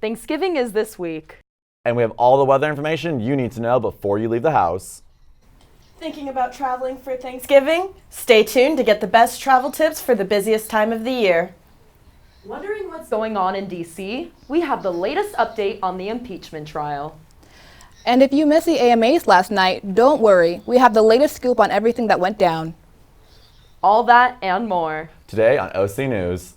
Thanksgiving is this week. And we have all the weather information you need to know before you leave the house. Thinking about traveling for Thanksgiving? Stay tuned to get the best travel tips for the busiest time of the year. Wondering what's going on in D.C.? We have the latest update on the impeachment trial. And if you missed the AMAs last night, don't worry. We have the latest scoop on everything that went down. All that and more. Today on OC News.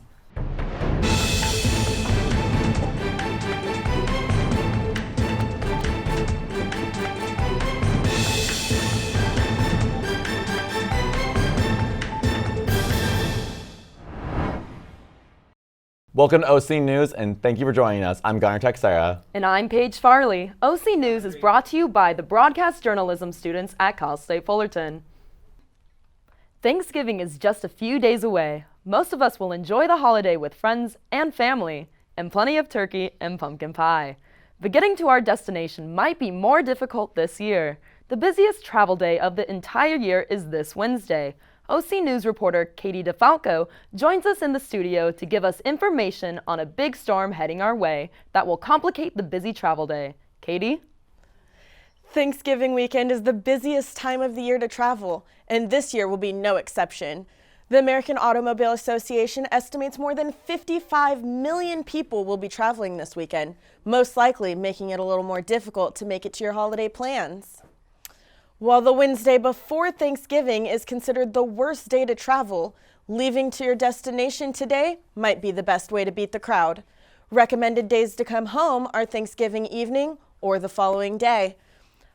Welcome to OC News, and thank you for joining us. I'm Gunnar Tech Sarah. And I'm Paige Farley. OC News is brought to you by the broadcast journalism students at Cal State Fullerton. Thanksgiving is just a few days away. Most of us will enjoy the holiday with friends and family, and plenty of turkey and pumpkin pie. But getting to our destination might be more difficult this year. The busiest travel day of the entire year is this Wednesday. OC News reporter Katie DeFalco joins us in the studio to give us information on a big storm heading our way that will complicate the busy travel day. Katie? Thanksgiving weekend is the busiest time of the year to travel, and this year will be no exception. The American Automobile Association estimates more than 55 million people will be traveling this weekend, most likely making it a little more difficult to make it to your holiday plans. While the Wednesday before Thanksgiving is considered the worst day to travel, leaving to your destination today might be the best way to beat the crowd. Recommended days to come home are Thanksgiving evening or the following day.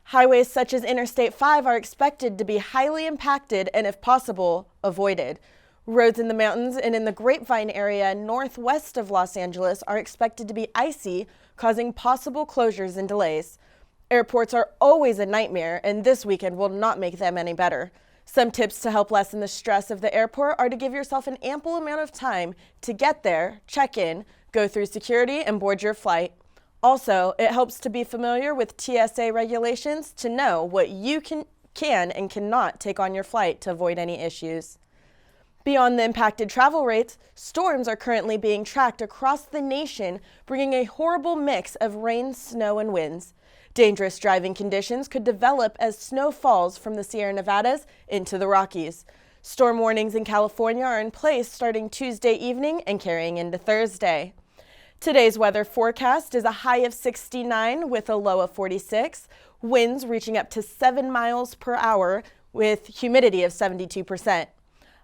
Highways such as Interstate 5 are expected to be highly impacted and, if possible, avoided. Roads in the mountains and in the Grapevine area northwest of Los Angeles are expected to be icy, causing possible closures and delays. Airports are always a nightmare, and this weekend will not make them any better. Some tips to help lessen the stress of the airport are to give yourself an ample amount of time to get there, check in, go through security, and board your flight. Also, it helps to be familiar with TSA regulations to know what you can and cannot take on your flight to avoid any issues. Beyond the impacted travel rates, storms are currently being tracked across the nation, bringing a horrible mix of rain, snow, and winds. Dangerous driving conditions could develop as snow falls from the Sierra Nevadas into the Rockies. Storm warnings in California are in place starting Tuesday evening and carrying into Thursday. Today's weather forecast is a high of 69 with a low of 46, winds reaching up to 7 miles per hour with humidity of 72%.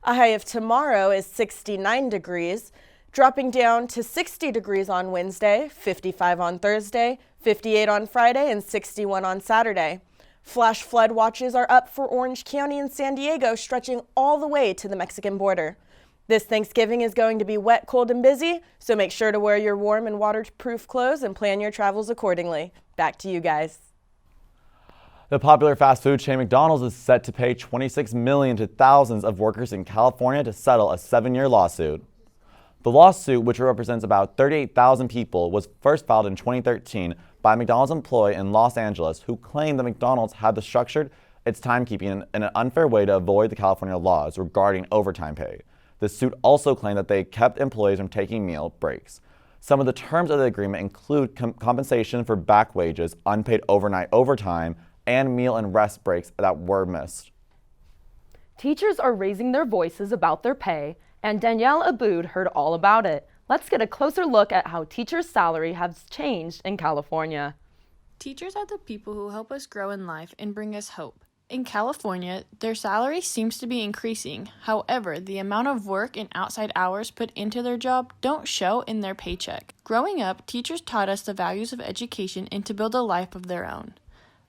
A high of tomorrow is 69 degrees, dropping down to 60 degrees on Wednesday, 55 on Thursday, 58 on Friday, and 61 on Saturday. Flash flood watches are up for Orange County and San Diego, stretching all the way to the Mexican border. This Thanksgiving is going to be wet, cold, and busy, so make sure to wear your warm and waterproof clothes and plan your travels accordingly. Back to you guys. The popular fast food chain McDonald's is set to pay $26 million to thousands of workers in California to settle a 7-year lawsuit. The lawsuit, which represents about 38,000 people, was first filed in 2013 by a McDonald's employee in Los Angeles who claimed that McDonald's had structured its timekeeping in an unfair way to avoid the California laws regarding overtime pay. The suit also claimed that they kept employees from taking meal breaks. Some of the terms of the agreement include compensation for back wages, unpaid overnight overtime, and meal and rest breaks that were missed. Teachers are raising their voices about their pay, and Danielle Aboud heard all about it. Let's get a closer look at how teachers' salary has changed in California. Teachers are the people who help us grow in life and bring us hope. In California, their salary seems to be increasing. However, the amount of work and outside hours put into their job don't show in their paycheck. Growing up, teachers taught us the values of education and to build a life of their own.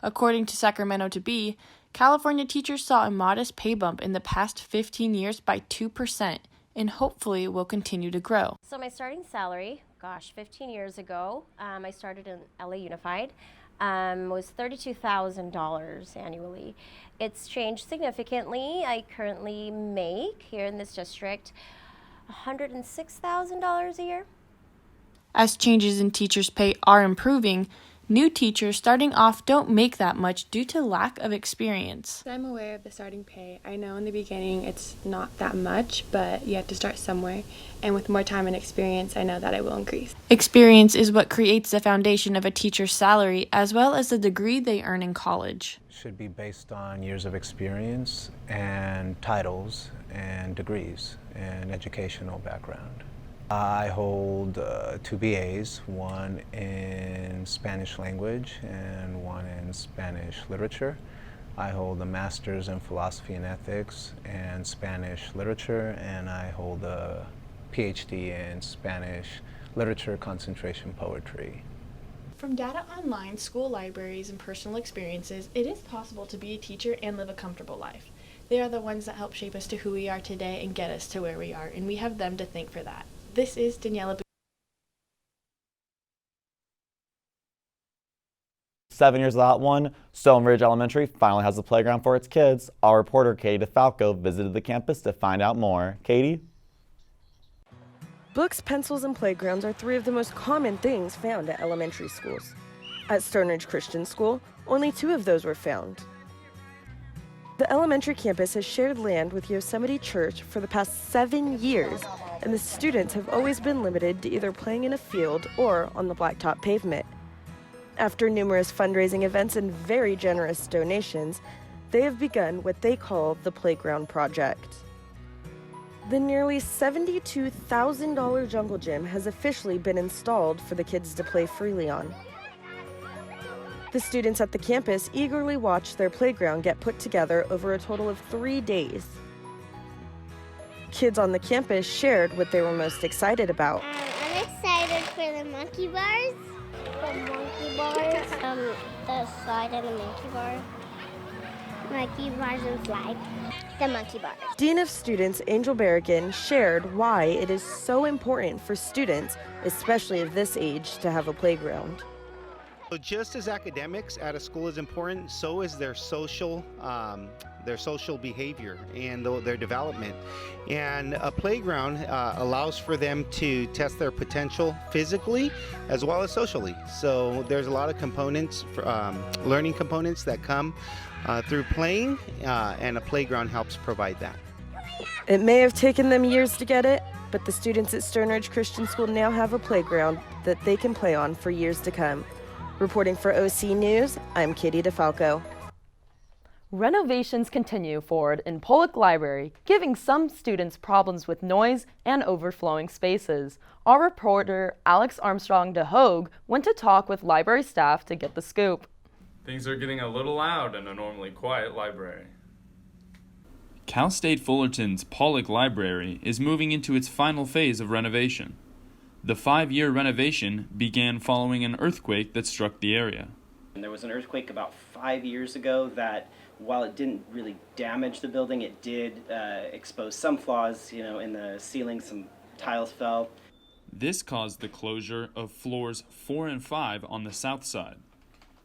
According to Sacramento to Be, California teachers saw a modest pay bump in the past 15 years by 2%, and hopefully will continue to grow. So my starting salary, 15 years ago, I started in LA Unified, was $32,000 annually. It's changed significantly. I currently make, here in this district, $106,000 a year. As changes in teachers' pay are improving, New teachers starting off don't make that much due to lack of experience. I'm aware of the starting pay. I know in the beginning it's not that much, but you have to start somewhere. And with more time and experience, I know that it will increase. Experience is what creates the foundation of a teacher's salary, as well as the degree they earn in college. Should be based on years of experience and titles and degrees and educational background. I hold 2 BAs, one in Spanish language and one in Spanish literature. I hold a master's in philosophy and ethics and Spanish literature, and I hold a PhD in Spanish literature, concentration poetry. From data online, school libraries, and personal experiences, it is possible to be a teacher and live a comfortable life. They are the ones that help shape us to who we are today and get us to where we are, and we have them to thank for that. This is Daniela. 7 years without one, Stone Ridge Elementary finally has a playground for its kids. Our reporter Katie DeFalco visited the campus to find out more. Katie? Books, pencils, and playgrounds are 3 of the most common things found at elementary schools. At Stone Ridge Christian School, only 2 of those were found. The elementary campus has shared land with Yosemite Church for the past 7 years, and the students have always been limited to either playing in a field or on the blacktop pavement. After numerous fundraising events and very generous donations, they have begun what they call the Playground Project. The nearly $72,000 jungle gym has officially been installed for the kids to play freely on. The students at the campus eagerly watched their playground get put together over a total of 3 days. Kids on the campus shared what they were most excited about. I'm excited for the monkey bars. The monkey bars. The slide and the monkey bar. Monkey bars and slide. The monkey bars. Dean of Students Angel Berrigan shared why it is so important for students, especially of this age, to have a playground. So just as academics at a school is important, so is their social behavior and their development. And a playground allows for them to test their potential physically as well as socially. So there's a lot of components, learning components that come through playing, and a playground helps provide that. It may have taken them years to get it, but the students at Stone Ridge Christian School now have a playground that they can play on for years to come. Reporting for OC News, I'm Katie DeFalco. Renovations continue forward in Pollock Library, giving some students problems with noise and overflowing spaces. Our reporter, Alex Armstrong de Hogue, went to talk with library staff to get the scoop. Things are getting a little loud in a normally quiet library. Cal State Fullerton's Pollock Library is moving into its final phase of renovation. The 5-year renovation began following an earthquake that struck the area. And there was an earthquake about 5 years ago that, while it didn't really damage the building, it did expose some flaws. In the ceiling, some tiles fell. This caused the closure of floors 4 and 5 on the south side.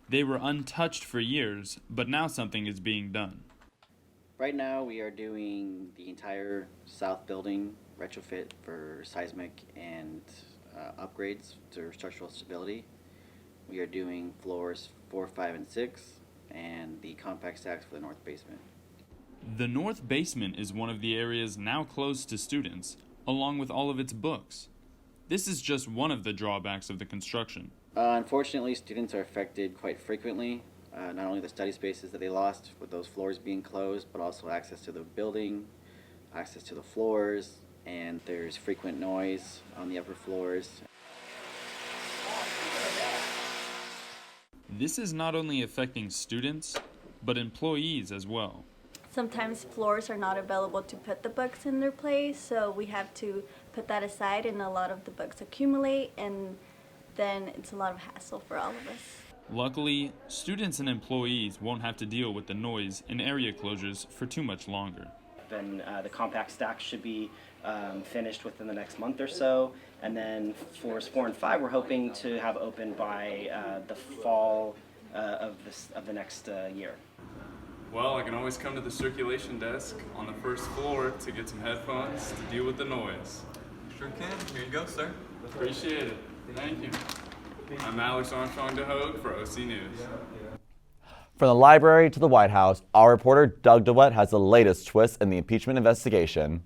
They were untouched for years, but now something is being done. Right now we are doing the entire south building retrofit for seismic and upgrades to structural stability. We are doing floors 4, 5, and 6 and the compact stacks for the north basement. The north basement is one of the areas now closed to students, along with all of its books. This is just one of the drawbacks of the construction. Unfortunately, students are affected quite frequently. Not only the study spaces that they lost with those floors being closed, but also access to the building, access to the floors, and there's frequent noise on the upper floors. This is not only affecting students, but employees as well. Sometimes floors are not available to put the books in their place, so we have to put that aside, and a lot of the books accumulate, and then it's a lot of hassle for all of us. Luckily, students and employees won't have to deal with the noise and area closures for too much longer. Then the compact stack should be finished within the next month or so, and then floors 4 and 5 we're hoping to have open by the fall of the next year. Well, I can always come to the circulation desk on the first floor to get some headphones to deal with the noise. Sure can. Here you go, sir. Appreciate it. Thank you. I'm Alex Armstrong DeHogue for OC News. From the library to the White House, our reporter Doug DeWitt has the latest twist in the impeachment investigation.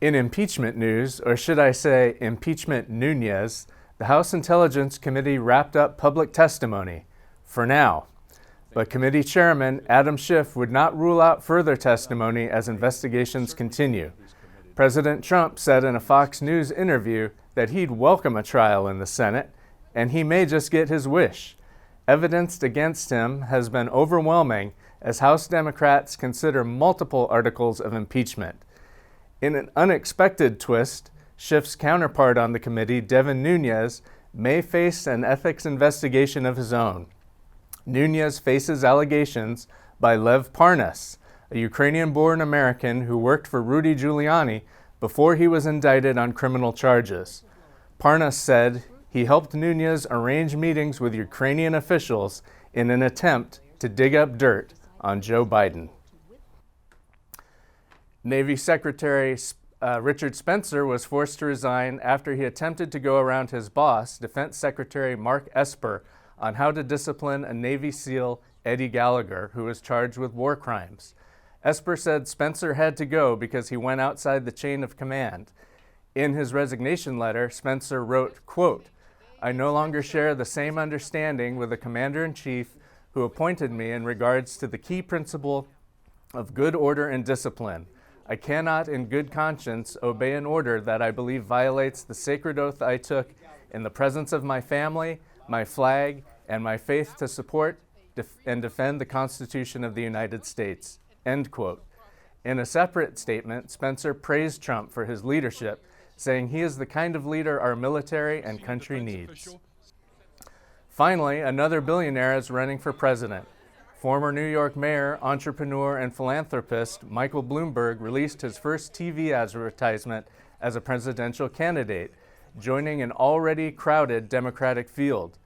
In impeachment news, or should I say impeachment Nunez, the House Intelligence Committee wrapped up public testimony, for now. But committee chairman Adam Schiff would not rule out further testimony as investigations continue. President Trump said in a Fox News interview that he'd welcome a trial in the Senate, and he may just get his wish. Evidence against him has been overwhelming as House Democrats consider multiple articles of impeachment. In an unexpected twist, Schiff's counterpart on the committee, Devin Nunes, may face an ethics investigation of his own. Nunes faces allegations by Lev Parnas, a Ukrainian-born American who worked for Rudy Giuliani before he was indicted on criminal charges. Parnas said he helped Nunes arrange meetings with Ukrainian officials in an attempt to dig up dirt on Joe Biden. Navy Secretary Richard Spencer was forced to resign after he attempted to go around his boss, Defense Secretary Mark Esper, on how to discipline a Navy SEAL, Eddie Gallagher, who was charged with war crimes. Esper said Spencer had to go because he went outside the chain of command. In his resignation letter, Spencer wrote, quote, "I no longer share the same understanding with the Commander-in-Chief who appointed me in regards to the key principle of good order and discipline. I cannot in good conscience obey an order that I believe violates the sacred oath I took in the presence of my family, my flag, and my faith to support and defend the Constitution of the United States." End quote. In a separate statement, Spencer praised Trump for his leadership, saying he is the kind of leader our military and country needs. Finally, another billionaire is running for president. Former New York mayor, entrepreneur, and philanthropist Michael Bloomberg released his first TV advertisement as a presidential candidate, joining an already crowded Democratic field.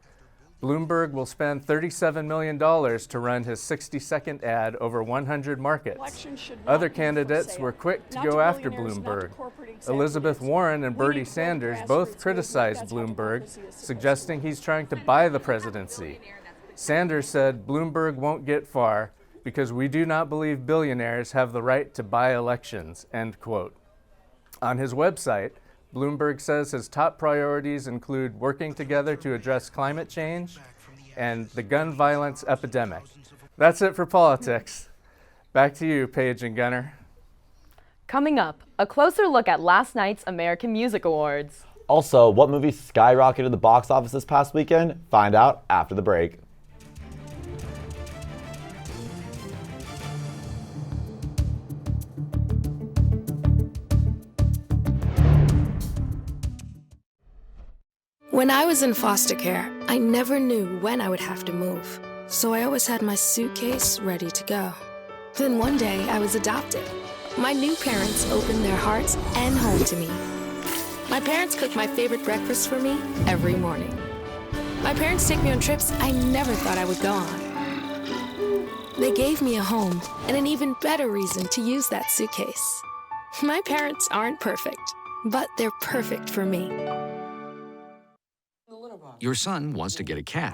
Bloomberg will spend $37 million to run his 60-second ad over 100 markets. Other candidates were quick to go after Bloomberg. Elizabeth Warren and Bernie Sanders both criticized Bloomberg, suggesting he's trying to buy the presidency. Sanders said Bloomberg won't get far because we do not believe billionaires have the right to buy elections, end quote. On his website, Bloomberg says his top priorities include working together to address climate change and the gun violence epidemic. That's it for politics. Back to you, Paige and Gunnar. Coming up, a closer look at last night's American Music Awards. Also, what movie skyrocketed the box office this past weekend? Find out after the break. When I was in foster care, I never knew when I would have to move, so I always had my suitcase ready to go. Then one day, I was adopted. My new parents opened their hearts and home to me. My parents cook my favorite breakfast for me every morning. My parents take me on trips I never thought I would go on. They gave me a home and an even better reason to use that suitcase. My parents aren't perfect, but they're perfect for me. Your son wants to get a cat,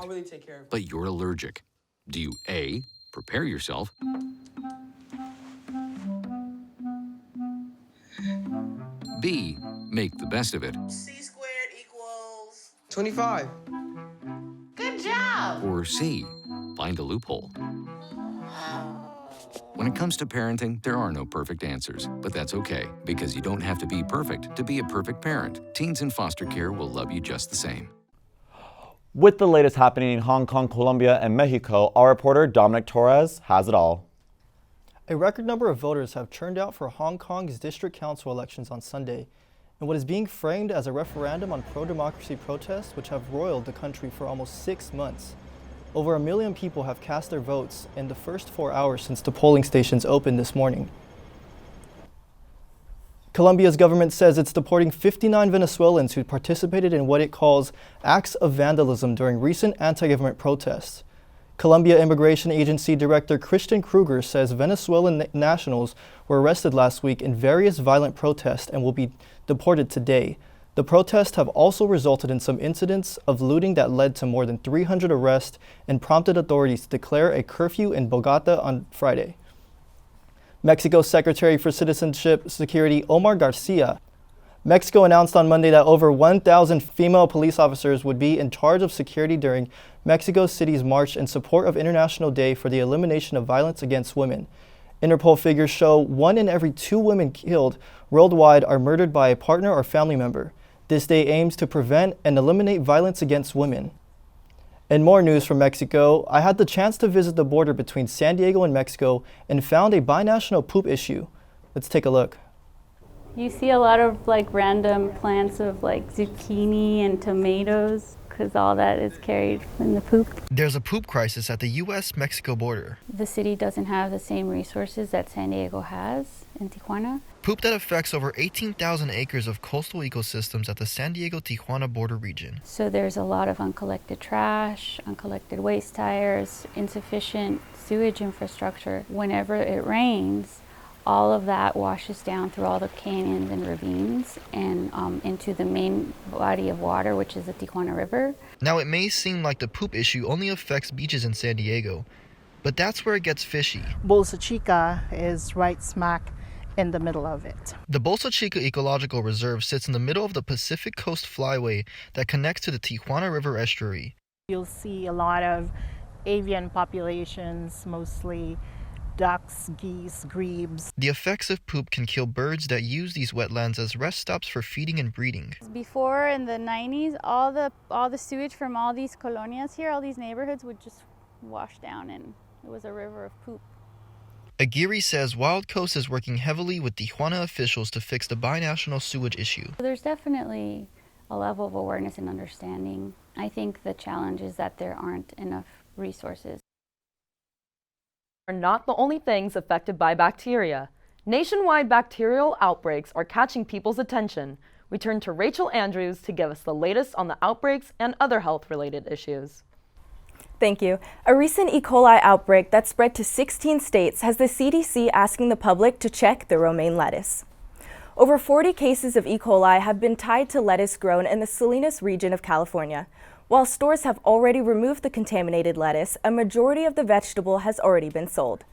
but you're allergic. Do you A, prepare yourself, B, make the best of it, $25. Good job! or C, find a loophole? When it comes to parenting, there are no perfect answers, but that's okay, because you don't have to be perfect to be a perfect parent. Teens in foster care will love you just the same. With the latest happening in Hong Kong, Colombia, and Mexico, our reporter Dominic Torres has it all. A record number of voters have turned out for Hong Kong's district council elections on Sunday, in what is being framed as a referendum on pro-democracy protests which have roiled the country for almost 6 months. Over 1 million people have cast their votes in the first 4 hours since the polling stations opened this morning. Colombia's government says it's deporting 59 Venezuelans who participated in what it calls acts of vandalism during recent anti-government protests. Colombia Immigration Agency Director Christian Kruger says Venezuelan nationals were arrested last week in various violent protests and will be deported today. The protests have also resulted in some incidents of looting that led to more than 300 arrests and prompted authorities to declare a curfew in Bogota on Friday. Mexico's Secretary for Citizenship Security, Omar Garcia. Mexico announced on Monday that over 1,000 female police officers would be in charge of security during Mexico City's march in support of International Day for the Elimination of Violence Against Women. Interpol figures show 1 in every 2 women killed worldwide are murdered by a partner or family member. This day aims to prevent and eliminate violence against women. In more news from Mexico, I had the chance to visit the border between San Diego and Mexico and found a binational poop issue. Let's take a look. You see a lot of random plants of zucchini and tomatoes because all that is carried in the poop. There's a poop crisis at the U.S.-Mexico border. The city doesn't have the same resources that San Diego has in Tijuana. Poop that affects over 18,000 acres of coastal ecosystems at the San Diego-Tijuana border region. So there's a lot of uncollected trash, uncollected waste tires, insufficient sewage infrastructure. Whenever it rains, all of that washes down through all the canyons and ravines and into the main body of water, which is the Tijuana River. Now, it may seem like the poop issue only affects beaches in San Diego, but that's where it gets fishy. Bolsa Chica is right smack in the middle of it. The Bolsa Chica Ecological Reserve sits in the middle of the Pacific Coast Flyway that connects to the Tijuana River estuary. You'll see a lot of avian populations, mostly ducks, geese, grebes. The effects of poop can kill birds that use these wetlands as rest stops for feeding and breeding. Before, in the 90s, all the sewage from all these colonias here, all these neighborhoods would just wash down and it was a river of poop. Aguirre says Wild Coast is working heavily with Tijuana officials to fix the binational sewage issue. There's definitely a level of awareness and understanding. I think the challenge is that there aren't enough resources. Are not the only things affected by bacteria. Nationwide bacterial outbreaks are catching people's attention. We turn to Rachel Andrews to give us the latest on the outbreaks and other health-related issues. Thank you. A recent E. coli outbreak that spread to 16 states has the CDC asking the public to check their romaine lettuce. Over 40 cases of E. coli have been tied to lettuce grown in the Salinas region of California. While stores have already removed the contaminated lettuce, a majority of the vegetable has already been sold.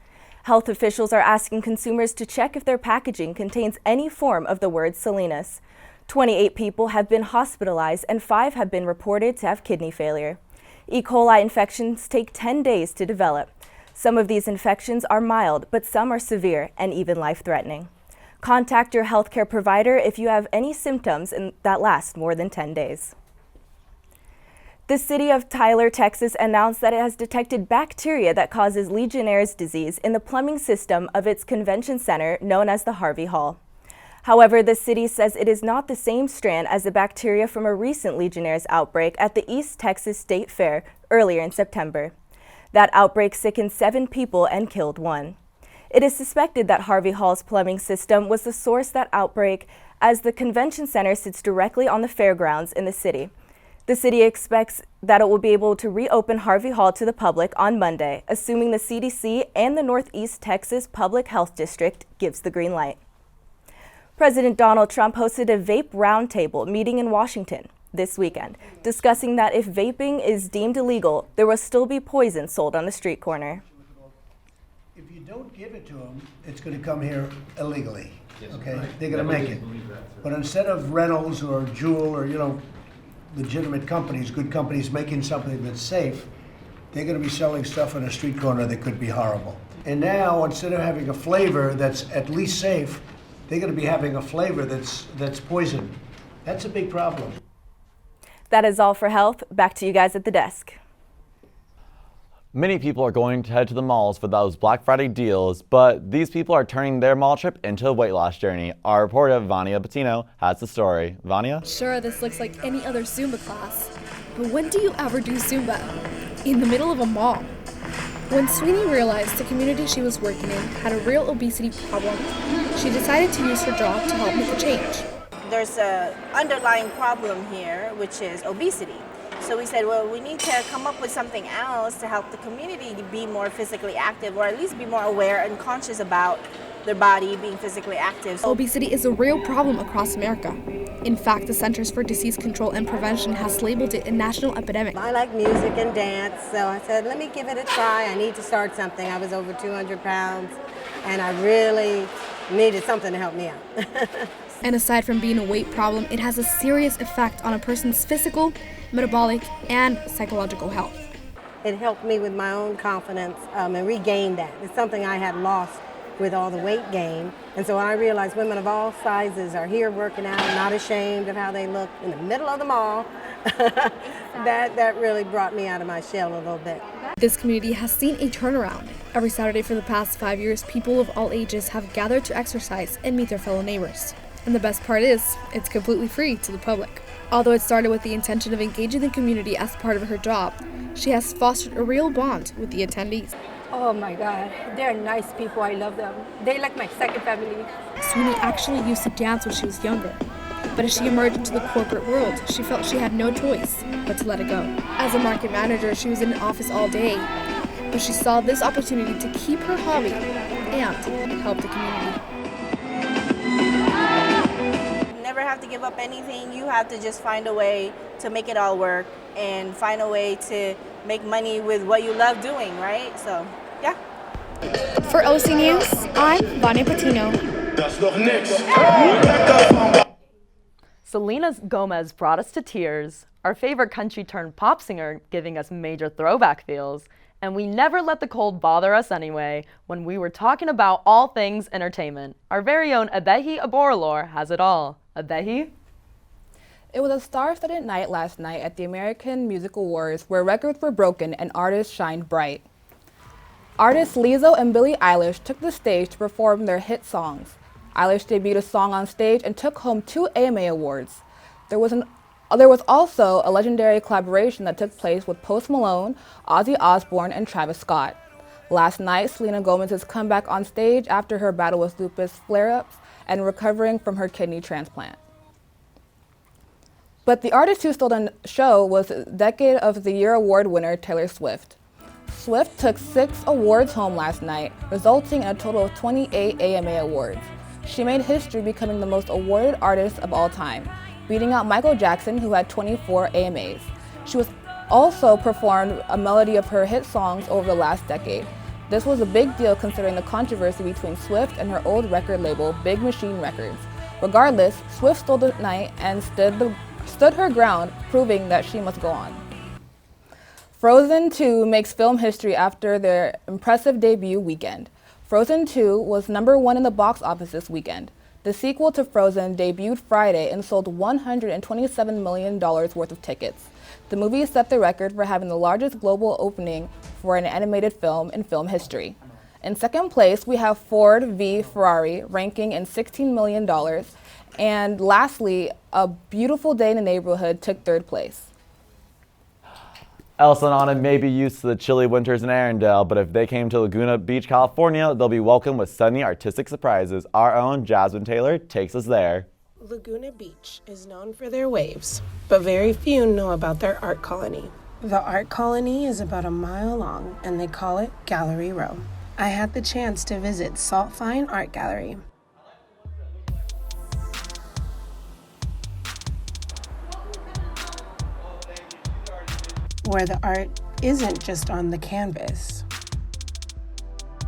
Health officials are asking consumers to check if their packaging contains any form of the word Salinas. 28 people have been hospitalized and 5 have been reported to have kidney failure. E. coli infections take 10 days to develop. Some of these infections are mild, but some are severe and even life-threatening. Contact your healthcare provider if you have any symptoms that last more than 10 days. The city of Tyler, Texas announced that it has detected bacteria that causes Legionnaire's disease in the plumbing system of its convention center known as the Harvey Hall. However, the city says it is not the same strand as the bacteria from a recent Legionnaire's outbreak at the East Texas State Fair earlier in September. That outbreak sickened 7 people and killed 1. It is suspected that Harvey Hall's plumbing system was the source of that outbreak, as the convention center sits directly on the fairgrounds in the city. The city expects that it will be able to reopen Harvey Hall to the public on Monday, assuming the CDC and the Northeast Texas Public Health District gives the green light. President Donald Trump hosted a vape roundtable meeting in Washington this weekend, discussing that if vaping is deemed illegal, there will still be poison sold on the street corner. If you don't give it to them, it's going to come here illegally, okay? They're going to make it. But instead of Reynolds or Juul or, legitimate companies, good companies making something that's safe, they're going to be selling stuff on a street corner that could be horrible. And now, instead of having a flavor that's at least safe, they're going to be having a flavor that's poison. That's a big problem. That is all for health. Back to you guys at the desk. Many people are going to head to the malls for those Black Friday deals, but these people are turning their mall trip into a weight loss journey. Our reporter, Vania Bettino, has the story. Vania? Sure, this looks like any other Zumba class. But when do you ever do Zumba? In the middle of a mall. When Sweeney realized the community she was working in had a real obesity problem, she decided to use her job to help make a change. There's an underlying problem here, which is obesity. So we said, well, we need to come up with something else to help the community be more physically active, or at least be more aware and conscious about their body being physically active. Obesity is a real problem across America. In fact, the Centers for Disease Control and Prevention has labeled it a national epidemic. I like music and dance, so I said, let me give it a try. I need to start something. I was over 200 pounds, and I really needed something to help me out. And aside from being a weight problem, it has a serious effect on a person's physical, metabolic, and psychological health. It helped me with my own confidence and regain that. It's something I had lost with all the weight gain. And so when I realized women of all sizes are here working out, not ashamed of how they look in the middle of the mall, that really brought me out of my shell a little bit. This community has seen a turnaround. Every Saturday for the past 5 years, people of all ages have gathered to exercise and meet their fellow neighbors. And the best part is, it's completely free to the public. Although it started with the intention of engaging the community as part of her job, she has fostered a real bond with the attendees. Oh my God, they're nice people. I love them. They're like my second family. Sweeney actually used to dance when she was younger. But as she emerged into the corporate world, she felt she had no choice but to let it go. As a market manager, she was in an office all day, but she saw this opportunity to keep her hobby and help the community. You never have to give up anything. You have to just find a way to make it all work and find a way to make money with what you love doing, right? So, yeah. For OC News, I'm Vanya Patino. Selena Gomez brought us to tears, our favorite country-turned-pop singer giving us major throwback feels, and we never let the cold bother us anyway when we were talking about all things entertainment. Our very own Abehi Aborolor has it all. Abehi? It was a star-studded night last night at the American Music Awards where records were broken and artists shined bright. Artists Lizzo and Billie Eilish took the stage to perform their hit songs. Eilish debuted a song on stage and took home 2 AMA awards. There was also a legendary collaboration that took place with Post Malone, Ozzy Osbourne, and Travis Scott. Last night, Selena Gomez's comeback on stage after her battle with lupus flare-ups and recovering from her kidney transplant. But the artist who stole the show was Decade of the Year award winner Taylor Swift. Swift took 6 awards home last night, resulting in a total of 28 AMA awards. She made history becoming the most awarded artist of all time, beating out Michael Jackson, who had 24 AMAs. She was also performed a melody of her hit songs over the last decade. This was a big deal considering the controversy between Swift and her old record label, Big Machine Records. Regardless, Swift stole the night and stood her ground, proving that she must go on. Frozen 2 makes film history after their impressive debut weekend. Frozen 2 was #1 in the box office this weekend. The sequel to Frozen debuted Friday and sold $127 million worth of tickets. The movie set the record for having the largest global opening for an animated film in film history. In second place, we have Ford v Ferrari, ranking in $16 million. And lastly, A Beautiful Day in the Neighborhood took third place. Elsa and Anna may be used to the chilly winters in Arendelle, but if they came to Laguna Beach, California, they'll be welcomed with sunny artistic surprises. Our own Jasmine Taylor takes us there. Laguna Beach is known for their waves, but very few know about their art colony. The art colony is about a mile long, and they call it Gallery Row. I had the chance to visit Salt Fine Art Gallery. Where the art isn't just on the canvas,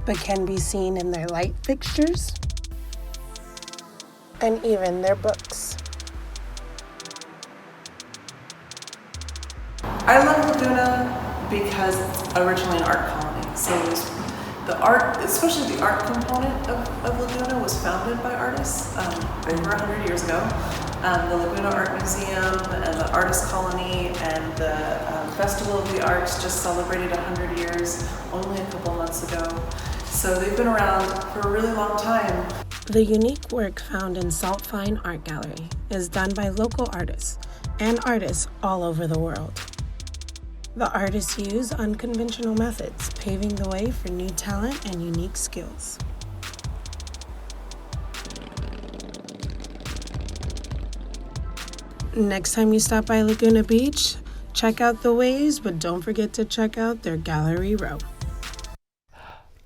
but can be seen in their light fixtures and even their books. I love Laguna because it's originally an art colony. So the art, especially the art component of Laguna, was founded by artists over 100 years ago. The Laguna Art Museum and the Artist Colony and the Festival of the Arts just celebrated 100 years only a couple months ago. So they've been around for a really long time. The unique work found in Salt Fine Art Gallery is done by local artists and artists all over the world. The artists use unconventional methods, paving the way for new talent and unique skills. Next time you stop by Laguna Beach, check out the waves, but don't forget to check out their Gallery Row.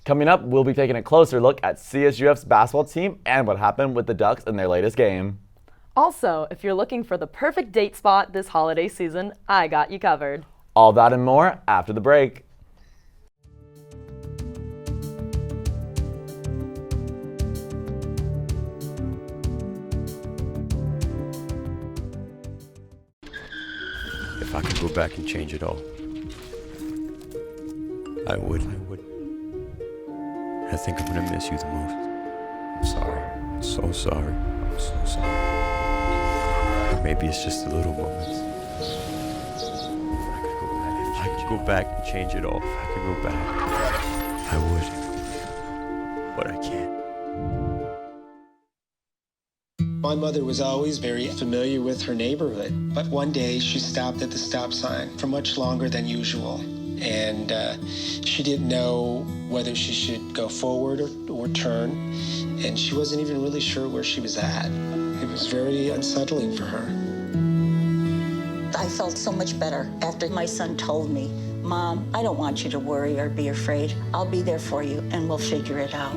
Coming up, we'll be taking a closer look at CSUF's basketball team and what happened with the Ducks in their latest game. Also, if you're looking for the perfect date spot this holiday season, I got you covered. All that and more after the break. If I could go back and change it all, I would. I think I'm gonna miss you the most. I'm sorry. I'm so sorry. I'm so sorry. Or maybe it's just the little moments. If I could go back and change it all, if I could go back, I would. But I can't. My mother was always very familiar with her neighborhood, but one day she stopped at the stop sign for much longer than usual. And she didn't know whether she should go forward or turn, and she wasn't even really sure where she was at. It was very unsettling for her. I felt so much better after my son told me, "Mom, I don't want you to worry or be afraid. I'll be there for you and we'll figure it out."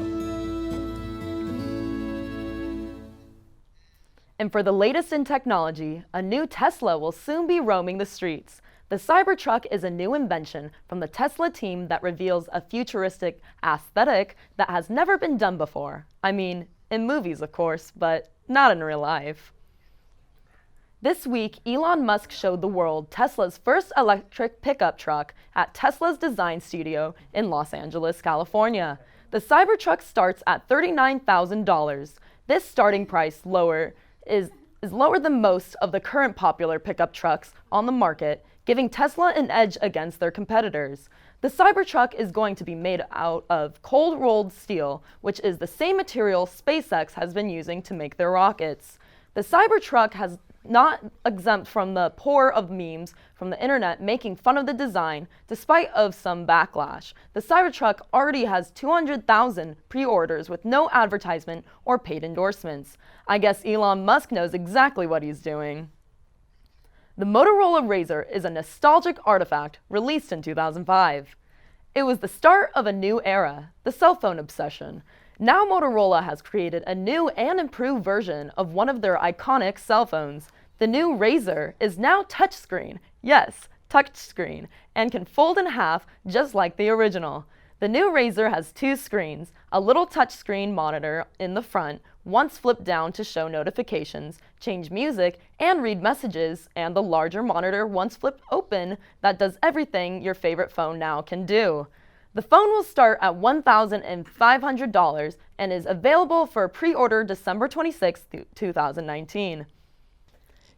And for the latest in technology, a new Tesla will soon be roaming the streets. The Cybertruck is a new invention from the Tesla team that reveals a futuristic aesthetic that has never been done before. I mean, in movies, of course, but not in real life. This week, Elon Musk showed the world Tesla's first electric pickup truck at Tesla's design studio in Los Angeles, California. The Cybertruck starts at $39,000. This starting price is lower than most of the current popular pickup trucks on the market, giving Tesla an edge against their competitors. The Cybertruck is going to be made out of cold-rolled steel, which is the same material SpaceX has been using to make their rockets. The Cybertruck has not exempt from the pour of memes from the internet making fun of the design, despite of some backlash. The Cybertruck already has 200,000 pre-orders with no advertisement or paid endorsements. I guess Elon Musk knows exactly what he's doing. The Motorola Razr is a nostalgic artifact released in 2005. It was the start of a new era, the cell phone obsession. Now Motorola has created a new and improved version of one of their iconic cell phones. The new Razr is now touchscreen, yes, touchscreen, and can fold in half just like the original. The new Razr has two screens, a little touchscreen monitor in the front, once flipped down to show notifications, change music, and read messages, and the larger monitor once flipped open that does everything your favorite phone now can do. The phone will start at $1,500 and is available for pre-order December 26, 2019.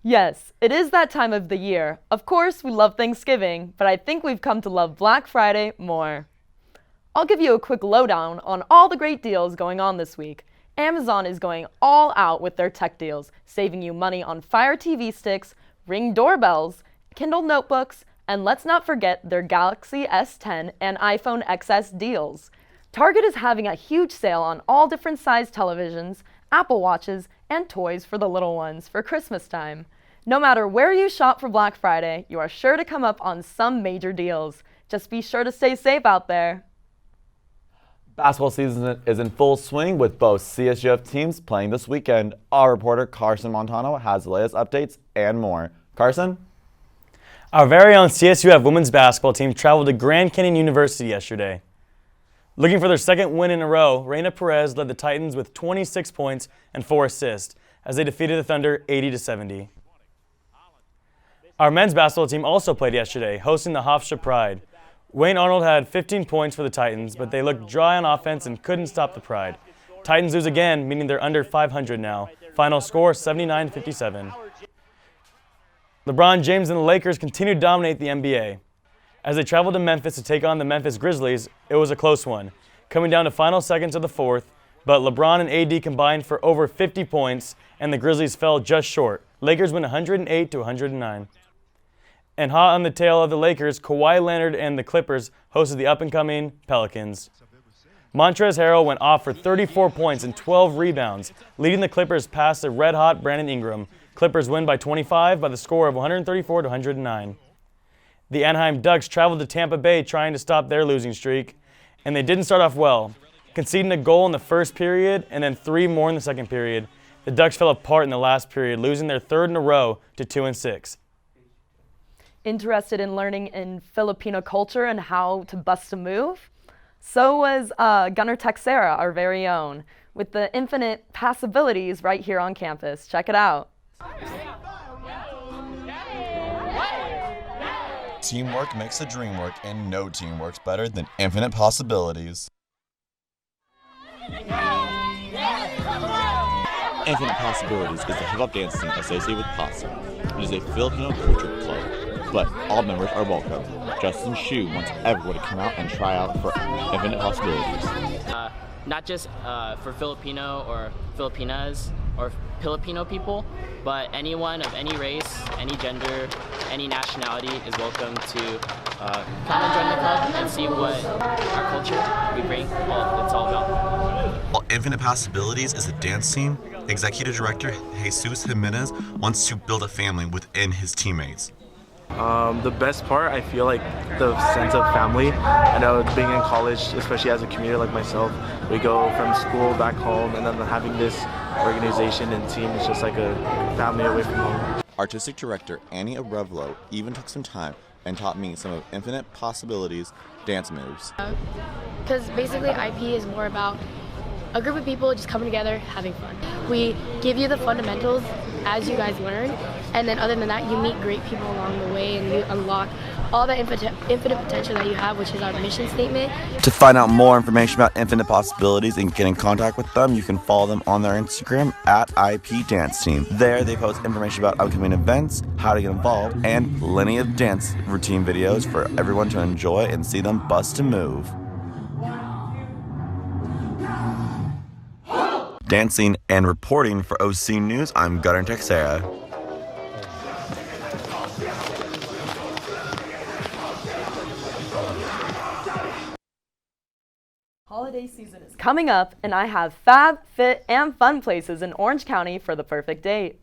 Yes, it is that time of the year. Of course, we love Thanksgiving, but I think we've come to love Black Friday more. I'll give you a quick lowdown on all the great deals going on this week. Amazon is going all out with their tech deals, saving you money on Fire TV sticks, Ring doorbells, Kindle notebooks, and let's not forget their Galaxy S10 and iPhone XS deals. Target is having a huge sale on all different size televisions, Apple Watches, and toys for the little ones for Christmas time. No matter where you shop for Black Friday, you are sure to come up on some major deals. Just be sure to stay safe out there. Basketball season is in full swing with both CSUF teams playing this weekend. Our reporter Carson Montano has the latest updates and more. Carson? Our very own CSUF women's basketball team traveled to Grand Canyon University yesterday. Looking for their second win in a row, Reina Perez led the Titans with 26 points and 4 assists as they defeated the Thunder 80-70. Our men's basketball team also played yesterday, hosting the Hofstra Pride. Wayne Arnold had 15 points for the Titans, but they looked dry on offense and couldn't stop the Pride. Titans lose again, meaning they're under 500 now. Final score 79-57. LeBron James and the Lakers continue to dominate the NBA. As they traveled to Memphis to take on the Memphis Grizzlies, it was a close one, coming down to final seconds of the fourth, but LeBron and AD combined for over 50 points, and the Grizzlies fell just short. Lakers win 108-109. And hot on the tail of the Lakers, Kawhi Leonard and the Clippers hosted the up-and-coming Pelicans. Montrezl Harrell went off for 34 points and 12 rebounds, leading the Clippers past the red-hot Brandon Ingram. Clippers win by 25 by the score of 134-109. The Anaheim Ducks traveled to Tampa Bay trying to stop their losing streak, and they didn't start off well, conceding a goal in the first period and then 3 more in the second period. The Ducks fell apart in the last period, losing their third in a row to 2-6. Interested in learning in Filipino culture and how to bust a move? So was Gunnar Texera, our very own, with the infinite possibilities right here on campus. Check it out. Teamwork makes the dream work, and no team works better than infinite possibilities. Infinite Possibilities is the hip-hop dance team associated with Posse. It is a Filipino culture club, but all members are welcome. Justin Shu wants everyone to come out and try out for Infinite Possibilities. Not just for Filipino or Filipinas or Filipino people, but anyone of any race, any gender, any nationality is welcome to come and join the club and see what our culture we bring, what it's all about. Infinite Possibilities is a dance team. Executive Director Jesus Jimenez wants to build a family within his teammates. The best part, I feel like the sense of family. I know being in college, especially as a commuter like myself, we go from school back home, and then having this organization and team is just like a family away from home. Artistic Director Annie Arevalo even took some time and taught me some of Infinite Possibilities dance moves. Because basically IP is more about a group of people just coming together, having fun. We give you the fundamentals as you guys learn, and then other than that, you meet great people along the way and you unlock all that infinite potential that you have, which is our mission statement. To find out more information about Infinite Possibilities and get in contact with them, you can follow them on their Instagram at IP Dance Team. There, they post information about upcoming events, how to get involved, and plenty of dance routine videos for everyone to enjoy and see them bust a move. Dancing and reporting for OC News, I'm Gunnar Texera. Holiday season is coming up, and I have fab, fit, and fun places in Orange County for the perfect date.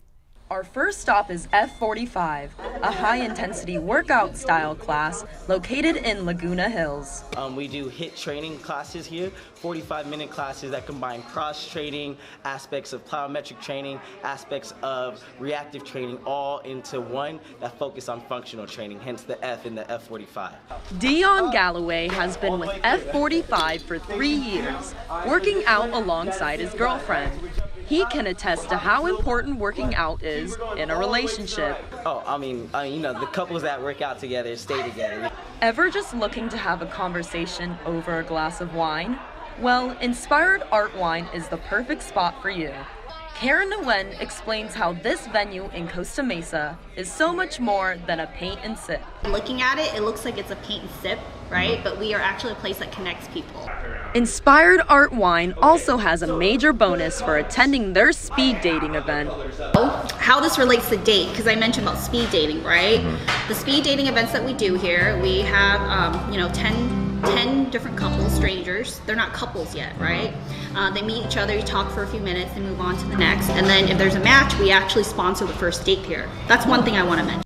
Our first stop is F45, a high-intensity workout-style class located in Laguna Hills. We do HIIT training classes here, 45-minute classes that combine cross-training, aspects of plyometric training, aspects of reactive training, all into one that focus on functional training, hence the F in the F45. Dion Galloway has been with F45 for 3 years, working out alongside his girlfriend. He can attest to how important working out is in a relationship. Oh, I mean, you know, the couples that work out together stay together. Ever just looking to have a conversation over a glass of wine? Well, Inspired Art Wine is the perfect spot for you. Karen Nguyen explains how this venue in Costa Mesa is so much more than a paint and sip. Looking at it, it looks like it's a paint and sip, right? But we are actually a place that connects people. Inspired Art Wine also has a major bonus for attending their speed dating event. How this relates to date, because I mentioned about speed dating, right? The speed dating events that we do here, we have, 10 different couples, strangers. They're not couples yet, right? They meet each other, you talk for a few minutes, and move on to the next. And then if there's a match, we actually sponsor the first date here. That's one thing I want to mention.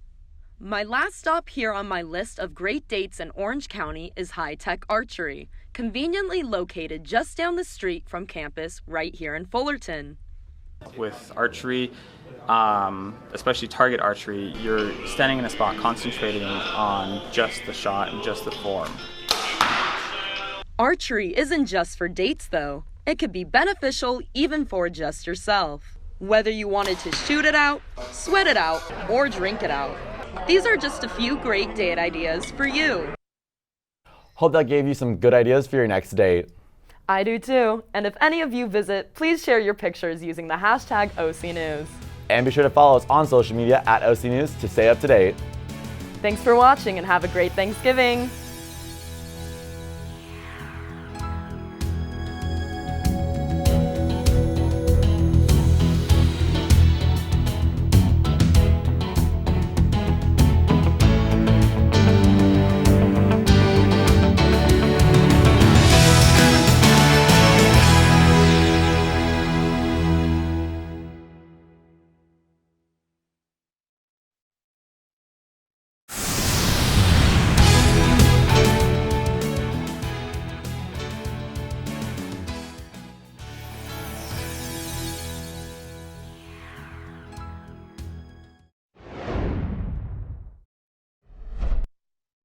My last stop here on my list of great dates in Orange County is High Tech Archery, conveniently located just down the street from campus right here in Fullerton. With archery, especially target archery, you're standing in a spot concentrating on just the shot and just the form. Archery isn't just for dates though. It could be beneficial even for just yourself. Whether you wanted to shoot it out, sweat it out, or drink it out. These are just a few great date ideas for you. Hope that gave you some good ideas for your next date. I do too. And if any of you visit, please share your pictures using the hashtag OCNews. And be sure to follow us on social media at OC News to stay up to date. Thanks for watching and have a great Thanksgiving.